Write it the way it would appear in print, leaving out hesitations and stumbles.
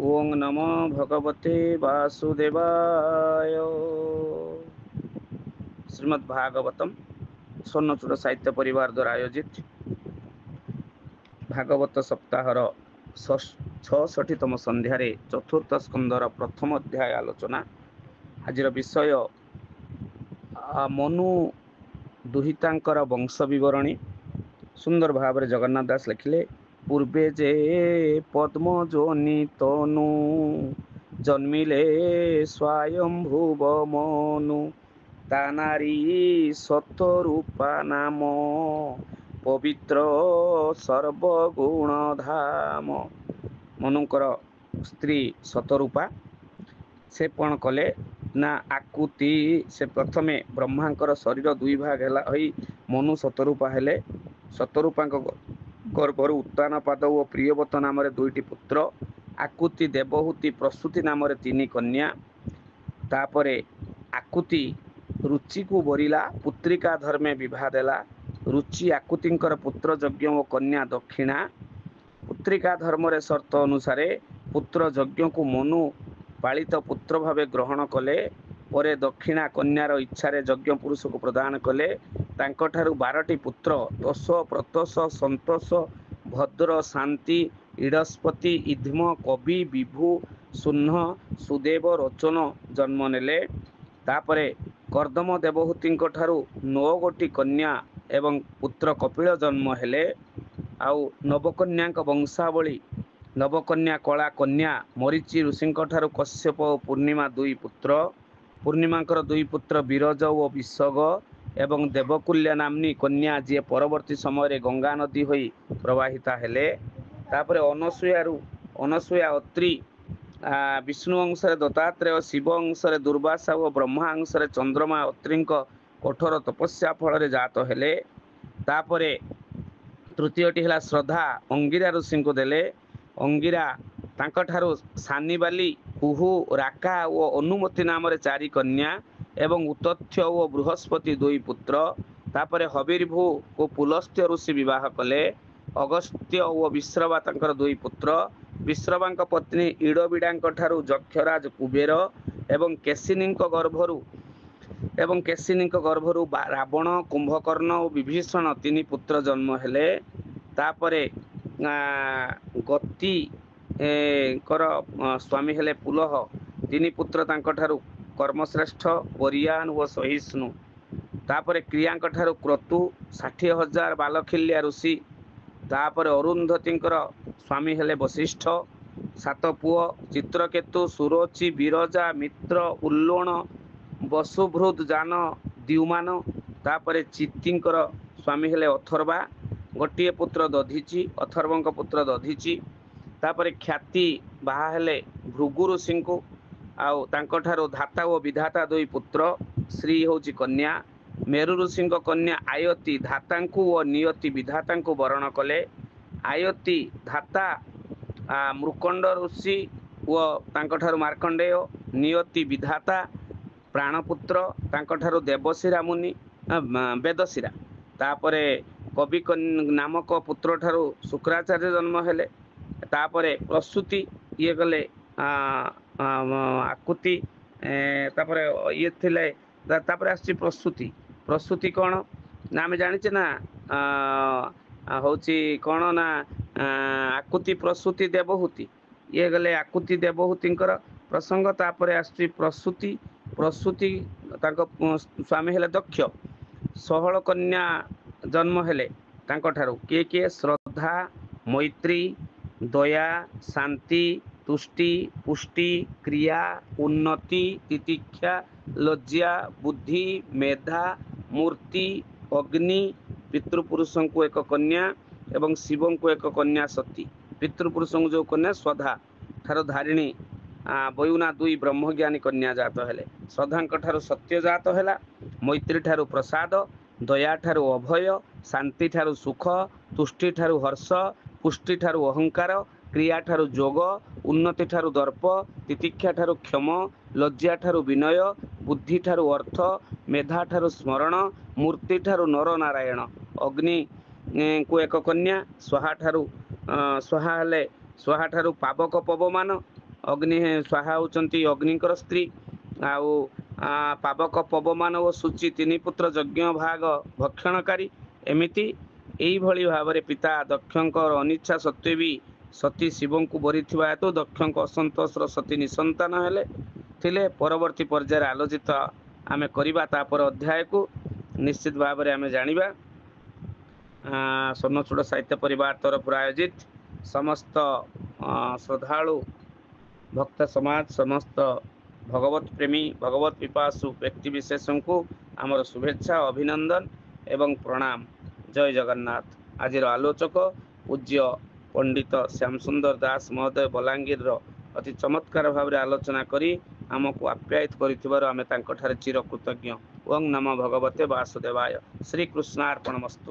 ओं नमो भगवते वासुदेवाय। श्रीमद् भागवतम स्वर्णचूड़ साहित्य परिवार द्वारा आयोजित भागवत सप्ताहर 66तम संध्यारे चतुर्थ स्कंदर प्रथम अध्याय आलोचना। आज विषय मनु दुहितांकर वंश विवरणी। सुंदर भाव जगन्नाथ दास लिखिले, पूर्वे जे पद्मजोनि तनु जन्मिले स्वयंभुव मनु ता नारी सतरूपा नाम पवित्र सर्वगुण धाम। मनुଙ୍କର ସ୍ତ୍ରୀ ସତରୂପା ସେ କ'ଣ କଲେ ନା ଆକୁତି ସେ ପ୍ରଥମେ ବ୍ରହ୍ମାଙ୍କର ଶରୀର ଦୁଇ ଭାଗ ହେଲା ହୋଇ ମନୁ ସତରୂପା ହେଲେ। ସତରୂପାଙ୍କ ଗର୍ଭରୁ ଉତ୍ତାନ ପାଦ ଓ ପ୍ରିୟବତ ନାମରେ ଦୁଇଟି ପୁତ୍ର, ଆକୁତି ଦେବହୂତି ପ୍ରସୂତି ନାମରେ ତିନି କନ୍ୟା। ତାପରେ ଆକୁତି ରୁଚିକୁ ବରିଲା, ପୁତ୍ରିକା ଧର୍ମେ ବିବାହ ଦେଲା। ରୁଚି ଆକୁତିଙ୍କର ପୁତ୍ର ଯଜ୍ଞ ଓ କନ୍ୟା ଦକ୍ଷିଣା। ପୁତ୍ରିକା ଧର୍ମରେ ସର୍ତ୍ତ ଅନୁସାରେ ପୁତ୍ର ଯଜ୍ଞକୁ ମନୁ ପାଳିତ ପୁତ୍ର ଭାବେ ଗ୍ରହଣ କଲେ। ପରେ ଦକ୍ଷିଣା କନ୍ୟାର ଇଚ୍ଛାରେ ଯଜ୍ଞ ପୁରୁଷକୁ ପ୍ରଦାନ କଲେ। ତାଙ୍କଠାରୁ 12ଟି ପୁତ୍ର ତୋଷ, ପ୍ରତୋଷ, ସନ୍ତୋଷ, ଭଦ୍ର, ଶାନ୍ତି, ଇଡସ୍ପତି, ଇଧ୍ମ, କବି, ବିଭୁ, ସୁହ୍ନ, ସୁଦେବ, ରୋଚନ ଜନ୍ମ ନେଲେ। ତାପରେ କର୍ଦମ ଦେବହୂତିଙ୍କ ଠାରୁ 9 ଗୋଟି କନ୍ୟା ଏବଂ ପୁତ୍ର କପିଳ ଜନ୍ମ ହେଲେ। ଆଉ ନବକନ୍ୟାଙ୍କ ବଂଶାବଳୀ: ନବକନ୍ୟା କଳା କନ୍ୟା ମରିଚି ଋଷିଙ୍କ ଠାରୁ କଶ୍ୟପ ଓ ପୂର୍ଣ୍ଣିମା 2 ପୁତ୍ର। ପୂର୍ଣ୍ଣିମାଙ୍କର 2 ପୁତ୍ର ବିରଜ ଓ ବିଶଗ ଏବଂ ଦେବକୁଲ୍ୟା ନାମ୍ନୀ କନ୍ୟା, ଯିଏ ପରବର୍ତ୍ତୀ ସମୟରେ ଗଙ୍ଗା ନଦୀ ହୋଇ ପ୍ରବାହିତା ହେଲେ। ତାପରେ ଅନସୂୟା ଅତ୍ରି, ବିଷ୍ଣୁ ଅଂଶରେ ଦତ୍ତାତ୍ରେୟ, ଶିବ ଅଂଶରେ ଦୁର୍ବାସା ଓ ବ୍ରହ୍ମା ଅଂଶରେ ଚନ୍ଦ୍ରମା ଅତ୍ରିଙ୍କ କଠୋର ତପସ୍ୟା ଫଳରେ ଜାତ ହେଲେ। ତାପରେ ତୃତୀୟଟି ହେଲା ଶ୍ରଦ୍ଧା, ଅଙ୍ଗିରା ଋଷିଙ୍କୁ ଦେଲେ। ଅଙ୍ଗିରା ତାଙ୍କଠାରୁ ସାନିବାଲି, କୁହୁ, ରାକା ଓ ଅନୁମତି ନାମରେ 4 କନ୍ୟା ଏବଂ ଉତଥ୍ୟ ଓ ବୃହସ୍ପତି 2 ପୁତ୍ର। ତାପରେ ହବିର୍ଭୁ ଓ ପୁଲସ୍ତ୍ୟ ଋଷି ବିବାହ କଲେ। ଅଗସ୍ତ୍ୟ ଓ ବିଶ୍ରବା ତାଙ୍କର 2 ପୁତ୍ର। ବିଶ୍ରବାଙ୍କ ପତ୍ନୀ ଇଡବିଡାଙ୍କ ଠାରୁ ଯକ୍ଷରାଜ କୁବେର ଏବଂ କେଶିନୀଙ୍କ ଗର୍ଭରୁ ରାବଣ, କୁମ୍ଭକର୍ଣ୍ଣ ଓ ବିଭୀଷଣ 3 ପୁତ୍ର ଜନ୍ମ ହେଲେ। ତାପରେ ଗତିଙ୍କର ସ୍ୱାମୀ ହେଲେ ପୁଲହ, 3 ପୁତ୍ର ତାଙ୍କଠାରୁ କର୍ମଶ୍ରେଷ୍ଠ, ବରିୟାନ ଓ ସହିଷ୍ଣୁ। ତାପରେ କ୍ରିୟାଙ୍କ ଠାରୁ କ୍ରତୁ, 60,000 ବାଲଖିଲ୍ୟା ଋଷି। ତାପରେ ଅରୁନ୍ଧତୀଙ୍କର ସ୍ୱାମୀ ହେଲେ ବଶିଷ୍ଠ। 7 ପୁଅ: ଚିତ୍ରକେତୁ, ସୁରୋଚି, ବିରଜା, ମିତ୍ର, ଉଲ୍ଲୋଣ, ବସୁଭୃତ, ଜାନ, ଦ୍ୟୁମାନ। ତାପରେ ଚିତ୍ତିଙ୍କର ସ୍ୱାମୀ ହେଲେ ଅଥର୍ବା, ଗୋଟିଏ ପୁତ୍ର ଦଧିଚି, ଅଥର୍ବଙ୍କ ପୁତ୍ର ଦଧିଚି। ତାପରେ ଖ୍ୟାତି ବାହା ହେଲେ ଭୃଗୁ ଋଷିଙ୍କୁ, ଆଉ ତାଙ୍କଠାରୁ ଧାତା ଓ ବିଧାତା 2 ପୁତ୍ର। ଶ୍ରୀ ହେଉଛି କନ୍ୟା। ମେରୁ ଋଷିଙ୍କ କନ୍ୟା ଆୟତି ଧାତାଙ୍କୁ ଓ ନିୟତି ବିଧାତାଙ୍କୁ ବରଣ କଲେ। ଆୟତି ଧାତା ମୃକଣ୍ଡ ଋଷି ଓ ତାଙ୍କଠାରୁ ମାର୍କଣ୍ଡେୟ। ନିୟତି ବିଧାତା ପ୍ରାଣପୁତ୍ର, ତାଙ୍କଠାରୁ ଦେବଶିରା ମୁନି, ବେଦଶିରା। ତାପରେ କବି ନାମକ ପୁତ୍ରଠାରୁ ଶୁକ୍ରାଚାର୍ଯ୍ୟ ଜନ୍ମ ହେଲେ। ତାପରେ ପ୍ରସୂତି ଇଏ ଗଲେ ଆକୁତି। ତାପରେ ଇଏ ଥିଲେ, ତାପରେ ଆସିଛି ପ୍ରସୂତି। ପ୍ରସୂତି କ'ଣ ନା ଆମେ ଜାଣିଛେ ନା, ହେଉଛି କ'ଣ ନା ଆକୁତି, ପ୍ରସୂତି, ଦେବହୂତି। ଇଏ ଗଲେ ଆକୁତି ଦେବହୂତିଙ୍କର ପ୍ରସଙ୍ଗ। ତାପରେ ଆସୁଛି ପ୍ରସୂତି। ପ୍ରସୂତି ତାଙ୍କ ସ୍ୱାମୀ ହେଲେ ଦକ୍ଷ। 16 କନ୍ୟା ଜନ୍ମ ହେଲେ ତାଙ୍କଠାରୁ। କିଏ? ଶ୍ରଦ୍ଧା, ମୈତ୍ରୀ, ଦୟା, ଶାନ୍ତି, ତୁଷ୍ଟି, ପୁଷ୍ଟି, କ୍ରିୟା, ଉନ୍ନତି, ତିତିକ୍ଷା, ଲଜ୍ଜା, ବୁଦ୍ଧି, ମେଧା, ମୂର୍ତ୍ତି, ଅଗ୍ନି। ପିତୃପୁରୁଷଙ୍କୁ 1 କନ୍ୟା ଏବଂ ଶିବଙ୍କୁ 1 କନ୍ୟା ସତୀ। ପିତୃପୁରୁଷଙ୍କୁ ଯେଉଁ କନ୍ୟା ଶ୍ରଦ୍ଧା ଠାରୁ ଧାରିଣୀ ବୟୁନା 2 ବ୍ରହ୍ମଜ୍ଞାନୀ କନ୍ୟା ଜାତ ହେଲେ। ଶ୍ରଦ୍ଧାଙ୍କ ଠାରୁ ସତ୍ୟ ଜାତ ହେଲା। ମୈତ୍ରୀ ଠାରୁ ପ୍ରସାଦ, ଦୟା ଠାରୁ ଅଭୟ, ଶାନ୍ତି ଠାରୁ ସୁଖ, ତୁଷ୍ଟି ଠାରୁ ହର୍ଷ, ପୁଷ୍ଟି ଠାରୁ ଅହଙ୍କାର, କ୍ରିୟା ଠାରୁ ଯୋଗ, ଉନ୍ନତି ଠାରୁ ଦର୍ପ, ତିତିକ୍ଷା ଠାରୁ କ୍ଷମ, ଲଜ୍ଜା ଠାରୁ ବିନୟ, ବୁଦ୍ଧି ଠାରୁ ଅର୍ଥ, ମେଧା ଠାରୁ ସ୍ମରଣ, ମୂର୍ତ୍ତି ଠାରୁ ନର ନାରାୟଣ। ଅଗ୍ନି କୁ 1 କନ୍ୟା। ସ୍ୱାହା ଠାରୁ ପାବକ ପବମାନ। ଅଗ୍ନି ସ୍ୱାହା ହେଉଛନ୍ତି ଅଗ୍ନିଙ୍କର ସ୍ତ୍ରୀ। ଆଉ ପାବକ ପବମାନ ଓ ସୂଚି ତିନି ପୁତ୍ର ଯଜ୍ଞ ଭାଗ ଭକ୍ଷଣକାରୀ। ଏମିତି ଏଇଭଳି ଭାବରେ ପିତା ଦକ୍ଷଙ୍କର ଅନିଚ୍ଛା ସତ୍ତ୍ୱେ ବି ସତୀ ଶିବଙ୍କୁ ବରିଥିବା ହେତୁ ଦକ୍ଷଙ୍କ ଅସନ୍ତୋଷର ସତୀ ନିସନ୍ତାନ ଥିଲେ। ପରବର୍ତ୍ତୀ ପର୍ଯ୍ୟାୟରେ ଆଲୋଚିତ ଆମେ କରିବା ତାପରେ ଅଧ୍ୟାୟକୁ ନିଶ୍ଚିତ ଭାବରେ ଆମେ ଜାଣିବା। ସ୍ୱର୍ଣ୍ଣଚୂଡ଼ ସାହିତ୍ୟ ପରିବାର ତରଫରୁ ଆୟୋଜିତ ସମସ୍ତ ଶ୍ରଦ୍ଧାଳୁ ଭକ୍ତ ସମାଜ, ସମସ୍ତ ଭଗବତ ପ୍ରେମୀ ଭଗବତ ପିପାସୁ ବ୍ୟକ୍ତିବିଶେଷଙ୍କୁ ଆମର ଶୁଭେଚ୍ଛା, ଅଭିନନ୍ଦନ ଏବଂ ପ୍ରଣାମ। ଜୟ ଜଗନ୍ନାଥ। ଆଜିର ଆଲୋଚକ ପୂଜ୍ୟ ପଣ୍ଡିତ ଶ୍ୟାମସୁନ୍ଦର ଦାସ ମହୋଦୟ ବଲାଙ୍ଗୀରର ଅତି ଚମତ୍କାର ଭାବରେ ଆଲୋଚନା କରି ଆମକୁ ଆପ୍ୟାୟିତ କରିଥିବାରୁ ଆମେ ତାଙ୍କଠାରେ ଚିରକୃତଜ୍ଞ। ଓଂ ନମୋ ଭଗବତେ ବାସୁଦେବାୟ। ଶ୍ରୀକୃଷ୍ଣାର୍ପଣମସ୍ତୁ।